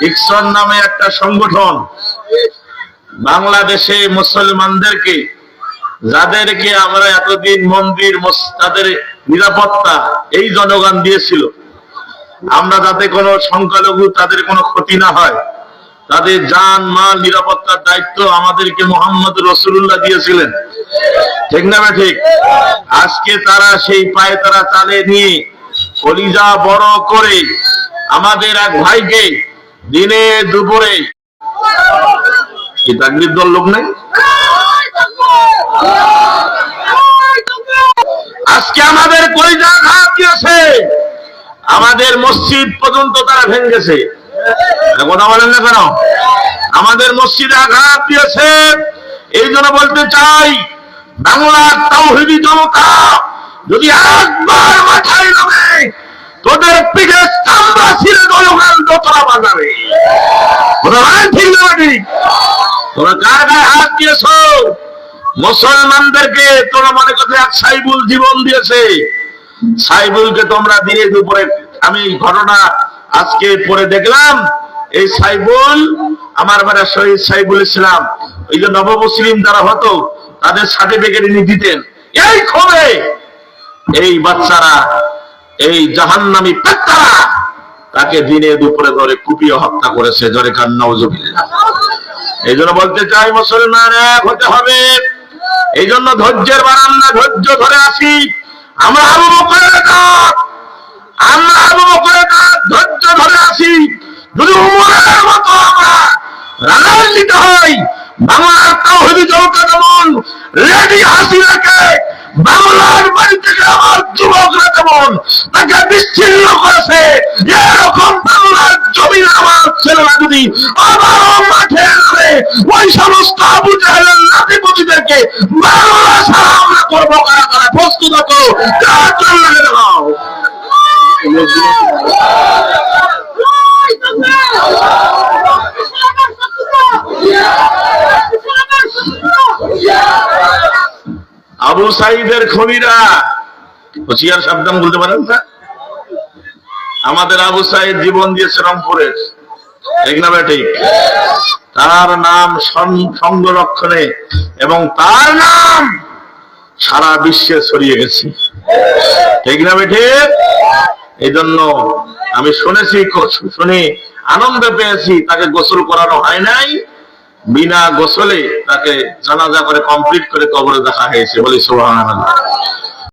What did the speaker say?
ইকসন নামে একটা সংগঠন বাংলাদেশে মুসলমানদেরকে, যাদেরকে আমরা এতদিন মন্দির তাদের নিরাপত্তা এই জনগণ দিয়েছিল, আমরা যাতে কোনো সংখ্যালঘু তাদের কোনো ক্ষতি না হয়, তাদের জান মাল নিরাপত্তার দায়িত্ব আমাদেরকে মুহাম্মদ রাসূলুল্লাহ দিয়েছিলেন, ঠিক না ঠিক? আজকে তারা সেই পায়ে তারা চালে নিয়ে কলিজা বড় করে আমাদের এক ভাইকে দিনে দুপুরে, কি তাকবীর দল লোক নাই, আজকে আমাদের কলিজা ঘাত দিয়েছে, আমাদের মসজিদ পর্যন্ত তারা ভেঙেছে। কথা বলেন না কেন? আমাদের মসজিদে আঘাত দিয়েছে। এই জন্য বলতে চাই, বাংলার তাওহীদি জনতা যদি একবার মাথায় নামে, তোদের পিঠে চামড়া ছিঁড়ে জনগণ দোতরা বাজাবে। ঠিক না ঠিক? তোমরা কার গায়ে হাত দিয়েছ? মুসলমানদেরকে তোমরা মনে করছো এক সাইবুল জীবন দিয়েছে, সাইবুলকে তোমরা দিনে দুপুরে, আমি ঘটনা আজকে পরে দেখলাম, এই সাইবুল আমার বাড়ি শহীদ সাইবুল ইসলাম, এই যে নবমুসলিম যারা হতো তাদের সার্টিফিকেট নিয়ে দিতেন, এই ক্ষোভে এই বাচ্চারা, এই জাহান্নামী পেত্তারা তাকে দিনে দুপুরে ধরে কুপিয়ে হত্যা করেছে। জোরে কান নাউজুবিল্লাহ। এই জন্য বলতে চাই, মুসলমান এক হতে হবে। এই জন্য ধৈর্যের বারান্দা, ধৈর্য ধরে আসি। আমরা আবু বকরের কাজ, আমরা আবু বকরের কাজ ধৈর্য ধরে আসি। যদি উমরের মতো আমরা রানার নিতে হয়, বাংলার তাওহীদি জনতা যেমন রেডি হাসি রাখে, বাংলার বাড়ি থেকে আমার যুবকরা যেমন তাকে বিচ্ছিন্ন করেছে, এরকম বাংলার জমির আমার ছেলেরা যদি আবারও মাঠে নামে, ওই সমস্ত আবু জাহেলের নাতিপুতিদেরকে বাংলা ছাড়া আমরা করবো কারা কারা, প্রস্তুত হতো। আবু সাইদের খনিরা হুঁশিয়ার সাবধান বলতে পারেন না? আমাদের আবু সাইদ জীবন দিয়েছে রংপুরের, ঠিক না ঠিক? তার নাম সংরক্ষণে এবং তার নাম সারা বিশ্বে ছড়িয়ে গেছে, ঠিক না ঠিক? এই জন্য আমি শুনেছি, শুনে আনন্দ পেয়েছি, তাকে গোসল করানো হয় নাই, বিনা গোসলে তাকে জানাজা করে কমপ্লিট করে কবরে দেখা হয়েছে, বলি সুবহানাল্লাহ।